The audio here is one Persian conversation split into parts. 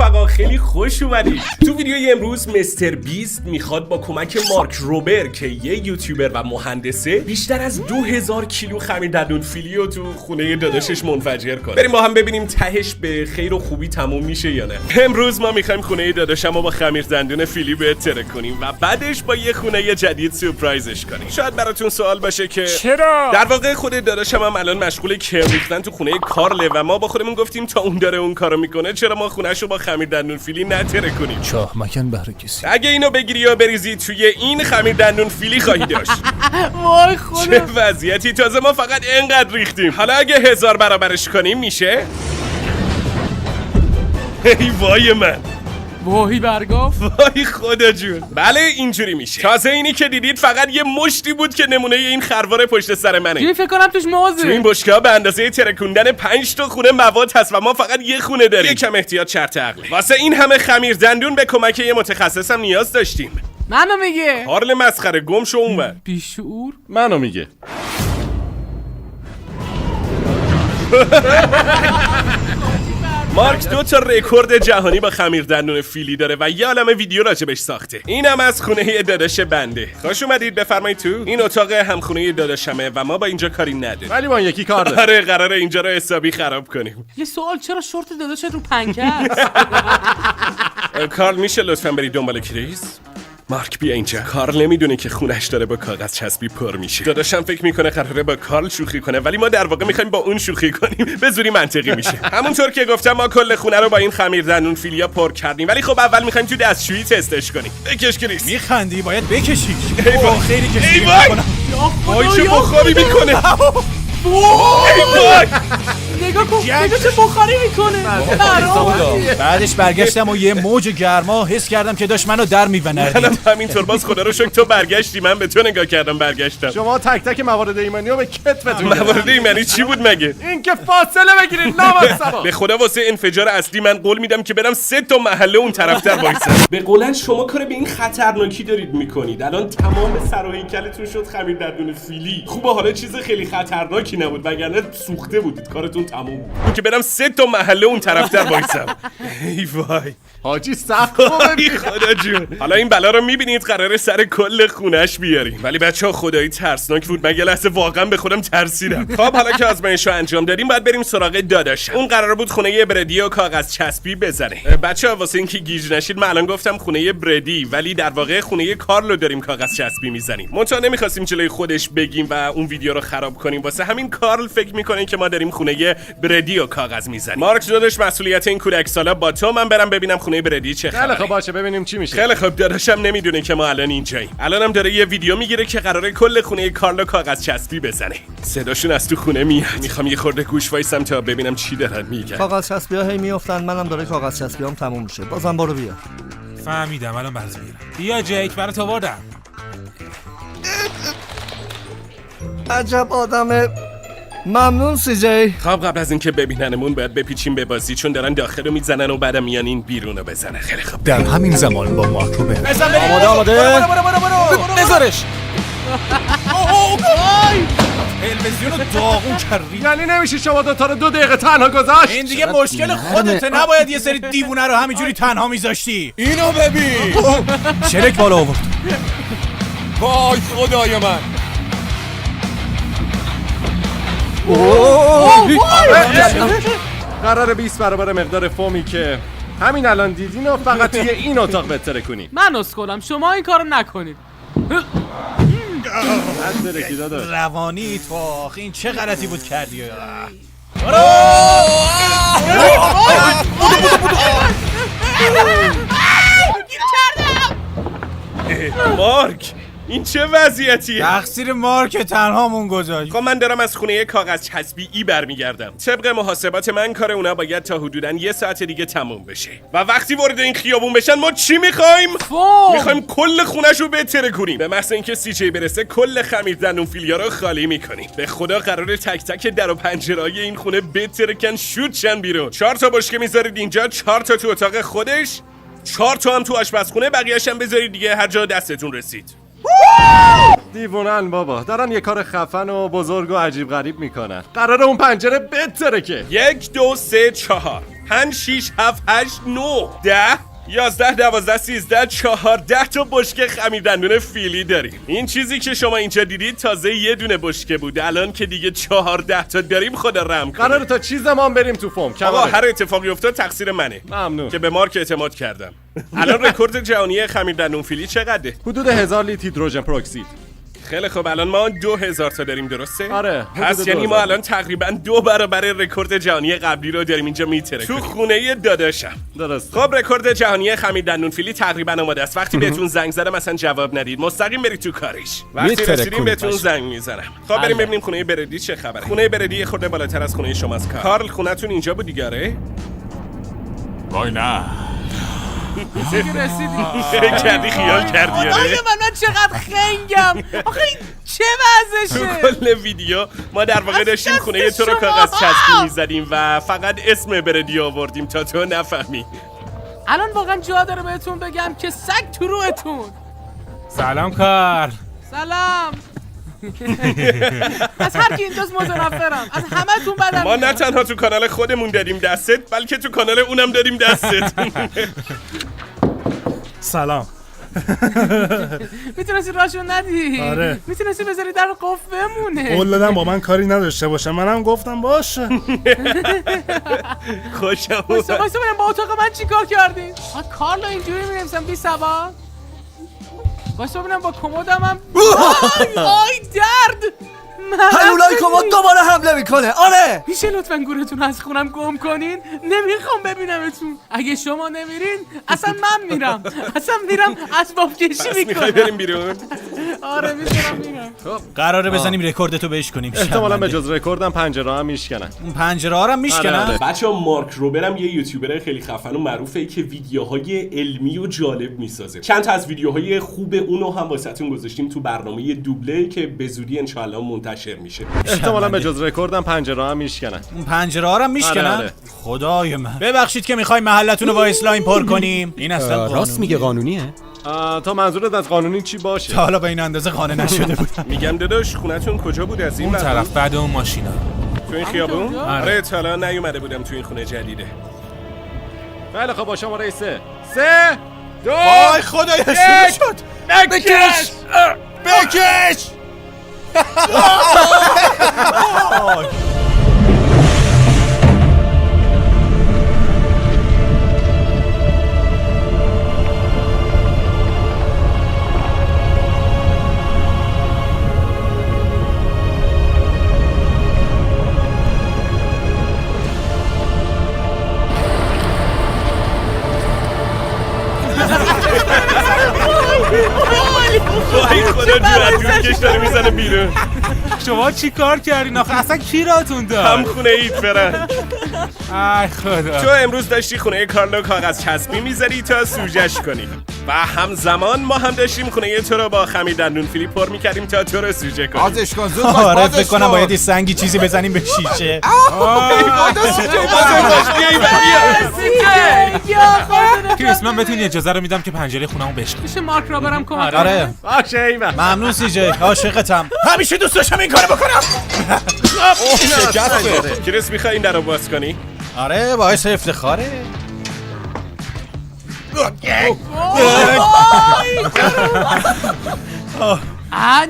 رفقا خیلی خوش اومدید. تو ویدیوی امروز مستر بیست میخواد با کمک مارک روبر که یه یوتیوبر و مهندسه بیشتر از 2000 کیلو خمیر دندون فیلی رو تو خونه داداشش منفجر کنه. بریم با هم ببینیم تهش به خیر و خوبی تموم میشه یا نه. امروز ما میخوایم خونه داداشم رو با خمیر دندون فیلی بهتره کنیم و بعدش با یه خونه جدید سورپرایزش کنیم. شاید براتون سوال باشه که چرا؟ در واقع خود داداشم هم الان مشغول کرم ریختن تو خونه کارله و ما با خودمون گفتیم تا اون داره اون کارو میکنه چرا ما خونه‌شو با خمیر دندون فیلی نتره کنیم. چاه مکن بهر کسی. اگه اینو بگیری یا بریزی توی این خمیر دندون فیلی خواهی داشت. وای خدا چه وضعیتی. تازه ما فقط اینقدر ریختیم. حالا اگه 1000 برابرش کنیم میشه ای وای من، وای برگاف. وای خدا جون. بله اینجوری میشه. تازه اینی که دیدید فقط یه مشتی بود که نمونه این خروار پشت سر منه. جوی فکر کنم توش تو مازه. این بشکه‌ها به اندازه ترکوندن 5 تا خونه مواد هست و ما فقط یه خونه داریم. یکم احتیاط شرط عقله. واسه این همه خمیر دندون به کمک یه متخصص هم نیاز داشتیم. منو میگه. کارل مسخره گم شو اونور. بیشعور. منو میگه. مارک 2 تا رکورد جهانی با خمیر دندون فیلی داره و یه عالمه ویدیو راجبش ساخته. اینم از خونه داداش بنده. خوش اومدید، بفرمایید تو. این اتاق همخونه داداشمه و ما با اینجا کاری نداریم. ولی ما یکی کار داریم. آره قراره اینجا رو حسابی خراب کنیم. یه سوال، چرا شورت داداشت رو پنکه است؟ کارل میشه لطفاً بری دنبال کریس؟ مارک بیا اینجا. کارل نمیدونه که خونش داره با کاغذ چسبی پر میشه. داداشم فکر میکنه قراره با کارل شوخی کنه ولی ما در واقع میخوایم با اون شوخی کنیم. به زوری منطقی میشه. همونطور که گفتم ما کل خونه رو با این خمیر دندون فیلیا پر کردیم ولی خب اول میخوایم تو دستشویی تستش کنیم. بکش کریس. میخندی باید بکشی. وای. خیلی ای کشی. وای. وای چه بخاری میکنه. ای وای. نگاه کن نگاه چه بخاری میکنه. بعدش برگشتم و یه موج گرما حس کردم که داشت منو در میوندید. منم همینطور. باز خدا رو شکر تو برگشتی. من به تو نگاه کردم برگشتم. شما تک تک موارد ایمنی رو به کتفتون موارد ایمنی چی بود مگه؟ این که فاصله بگیرید نامستبا. به خدا واسه انفجار اصلی من قول میدم که برم 3 تا محله اون طرفتر وایسم. به قولن شما کار به این خطرناکی دارید میکنید. الان تمام سر و هیکلتون شد خمیر دندون فیلی. خوبه حالا چیز خیلی خطرناکی نبود وگرنه سوخته بودید. کارتون تموم بود. که برم 3 تا محله اون طرفتر وایسم. ای وای. حاجی سخت ای خدا جون. حالا این بلا رو میبینید قراره سر کل خونش بیاریم. ولی بچه‌ها خدایی ترسناک بود. مگه لحظه واقعا به خودم ترسیدم. خب حالا که آزمایشو انجام دادیم باید بریم سراغ داداش. اون قرار بود خونه بردی و کاغذ چسبی بزنه. بچه‌ها واسه اینکه گیج نشید من الان گفتم خونه بردی ولی در واقع خونه کارلو داریم کاغذ چسبی میزنیم. منتها نمی‌خواستیم جلوی خودش بگیم و اون ویدیو رو خراب کنیم. واسه همین کارل فکر می‌کنه که ما داریم خونه بردی و کاغذ میزنیم. مارک داداش مسئولیت این کودک سالا با تو. من برم ببینم خونه بردی چه خبره. خیلی خب باشه ببینیم چی میشه. خیلی خوب. داداشم نمیدونه که ما الان اینجاییم. الانم داره یه ویدیو میگیره که قراره کل خونه کارلو کاغذ چسبی بزنه. صداشون از تو خونه میاد. میخوام یه خورده گوش وایسم تا ببینم چی دارن میگن. کاغذ چسبی‌ها هی میافتن، منم داره کاغذ چسبیام تموم میشه. بازم برو بیا. فهمیدم الان باز میرم. بیا جیک برات آوردم. عجب آدم. ممنون سی جی. خب قبل از اینکه ببیننمون باید بپیچیم به بازی چون دارن داخل رو میزنن و بعدم میان این بیرونو بزنن. خیلی خوب. در همین زمان با مارک رو بزن. آماده. بذارش. تلویزیونو داغون کردی. یعنی نمیشه شما دوتا رو 2 دقیقه تنها گذاشت؟ این دیگه مشکل خودته. نباید یه سری دیوونه رو همینجوری تنها میذاشتی. اینو ببین. چلک بالا آورد. وای خدای من. قراره 20 برابر مقدار فومی که همین الان دیدین و فقط توی این اتاق بهتره کنین. من اسکلم شما این کارو نکنید. روانی تو آخه این چه غلطی بود کردی؟ مارک این چه وضعیتیه؟ تقصیر مارک تنهامون گذاشت. خب من دارم از خونه کاغذ چسبی برمیگردم. طبق محاسبات من کار اونا باید تا حدوداً 1 ساعت دیگه تموم بشه. و وقتی وارد این خیابون بشن ما چی میخوایم؟ میخوایم کل خونه‌شو بهتره کنیم. به محض اینکه سی جی برسه کل خمیر دندون فیلیا رو خالی میکنیم. به خدا قراره تک تک در و پنجره‌های این خونه بترکن شوت شن بیرون. 4 تا بشکه میذارید اینجا، 4 تا تو اتاق خودش، 4 تا هم تو آشپزخونه، بقیه‌اش هم بذارید دیگه هر جا دستتون رسید. دیوونن بابا، دارن یه کار خفن و بزرگ و عجیب غریب میکنن. قراره اون پنجره بترکه. 1 2 3 4 5 6 7 8 9 10 11 12 13 14 تا بشکه خمیر دندون فیلی داریم. این چیزی که شما اینجا دیدید تازه یه دونه بشکه بود. الان که دیگه 14 تا داریم خدا رحم کنه. قراره تا چی زمان بریم تو فوم؟ آقا هر اتفاقی افتاد تقصیر منه. ممنون که به مارک اعتماد کردم. الان رکورد جهانی خمیر دندون فیلی چقدره؟ حدود 1000 لیتر هیدروژن پروکسید. خیلی خب الان ما 2000 تا داریم درسته؟ آره پس یعنی ما الان تقریبا 2 برابر رکورد جهانی قبلی رو داریم اینجا میتره تو خونه داداشم. درست. خب رکورد جهانی خمیر دندون فیلی تقریبا آماده است. وقتی بهتون زنگ زدم مثلا جواب ندید، مستقیم برید تو کارش. وقتی رسیدیم بهتون زنگ میزنم. خب بریم ببینیم خونه بردی چه خبره. خونه بردی یه خورده بالاتر از خونه شماست. کارل خونتون اینجا بود دیگه؟ وای نه که رسیدی فکر کردی خیال کردی خدای من چقدر خنگم. آخه این چه تو وضعشه؟ کل ویدیو ما در واقع داشتیم خونه تو رو کاغذ چسبی میزدیم و فقط اسم بردی آوردیم تا تو نفهمی. الان واقعا جا داره بهتون بگم که سگ تو روتون. سلام کارل. سلام. از هر کی اینجاست متنفرم. از همه تون بدم ما میاد. نه تنها تو کانال خودمون دادیم دستت بلکه تو کانال اونم دادیم دستت. سلام. میتونستی راشو ندی. آره. میتونستی بذاری در قفل بمونه. قول دادم با من کاری نداشته باشه، منم گفتم باشه. خوشم وایسا اومد. ببینم با اتاق من چیکار کردین؟ کارلو اینجوری می‌نویسم بی سواد. وایسا ببینم با کمدم هم آی درد. هیولای کمد دوباره حمله میکنه. آره میشه لطفا گورتون از خونم گم کنین؟ نمیخوام ببینمتون. اگه شما نمیرین اصلا من میرم. اصلا میرم اسباب کشی میخوای میکنم. بریم بیرون؟ آره میذارم میرم. قراره بزنیم رکوردتو بهش کنیم. احتمالاً به جز رکوردم پنجره هم میشکنن. اون پنجره ها رو آره. میشکنن. بچه‌ها مارک روبرم یه یوتیوبر خیلی خفن و معروفه که ویدیوهای علمی و جالب میسازه. چند تا از ویدیوهای خوب اونو هم واسهتون گذاشتیم تو برنامه دوبله که به زودی ان شاءالله منتشر میشه. احتمالاً به جز رکوردم پنجره هم میشکنن. اون پنجره ها رو میشکنن. آره. خدای من. ببخشید که میخوایم محلتون رو با اسلایم پر کنیم. این اصلا راست میگه قانونیه؟ تا منظورت از قانونی چی باشه؟ تا حالا به این اندازه خانه نشده بودم. میگم داداش خونتون کجا بود از این اون ور؟ طرف بعد اون ماشینا. تو این خیابون؟ همونجا؟ آره تا حالا نیومده بودم تو این خونه جدیده. خیلی خب با شماره 3 2 وای خدایا شروع شد. بکش! بکش. وای خدا جون کش داره میزنه بیرون. شما چی کار کردین آخه؟ اصلا کی راتون هم داد؟ خونه اید فرن. ای خدا. تو امروز داشتی خونه کارلو کاغذ چسبی میذاری تا سوژش کنی و همزمان ما هم داشتیم خونه تو رو با خمیر دندون فیلی پر میکردیم تا تو رو سوژه کنیم. بازش کن زود باش آره بازش فکر کنم کن. باید یه سنگی چیزی بزنیم به شیشه. کریس من بهتون اجازه رو میدم که پنجره خونمو بشکنم. میشه مارک را برم کمک کنه؟ آره باشه ایول. ممنون سی جی عاشقتم. همیشه دوست داشتم این کارو بکنم. کریس میخوای این در رو باز کنی؟ آره باعث افتخاره.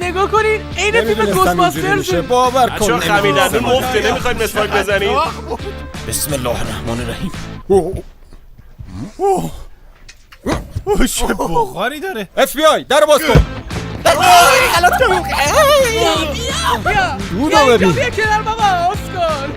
نگاه کنین این فیلم گوستباسترز. باور بچه‌ها کن خمیر دندون مفته نمیخواید مسواک بزنید؟ بسم الله الرحمن الرحیم. چه بخاری داره. FBI درو باز کن. بیا اینجا بیا کنار بابا اسکل.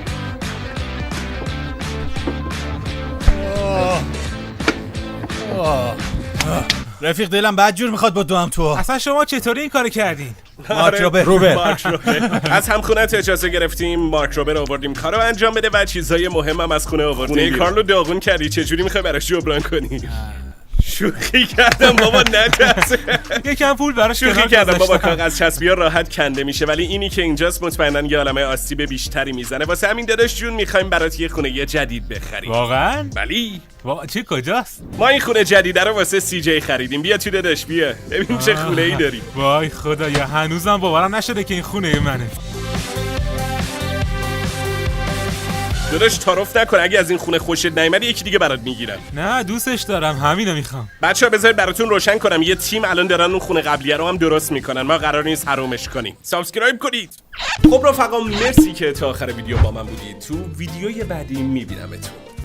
رفیق دلم بد جور میخواد با دوام تو. اصلا شما چطوری این کارو کردین؟ مارک روبر. مارک روبر. از همخونت اجازه گرفتیم مارک روبر آوردیم کارو انجام بده و چیزای مهمم از خونه آوردیم. خونه کارلو داغون کردی چجوری میخوای براش جبران کنی؟ شوخی کردم بابا نترس. یکم پول براش شوخی کردم بابا کاغذ چسبی ها راحت کنده میشه ولی اینی که اینجاست مطمئنا یه عالمه آسیب بیشتری میزنه. واسه همین داداش جون میخوایم برات یه خونه جدید بخریم. واقعا؟ ولی چی کجاست؟ ما این خونه جدیده رو واسه سی جی خریدیم. بیا تو داداش بیا ببین چه خونه ای داری. وای خدایا هنوزم باورم نشده که این خونه منه. داداش تعارف نکن، اگه از این خونه خوشت نیامد یکی دیگه برات میگیرم. نه دوستش دارم، همینو میخوام. بچه‌ها بذارید براتون روشن کنم، یه تیم الان دارن اون خونه قبلیه رو هم درست میکنن. ما قرار نیست حرومش کنیم. سابسکرایب کنید. خب رفقا مرسی که تا آخر ویدیو با من بودید. تو ویدیوی بعدی میبینمتون.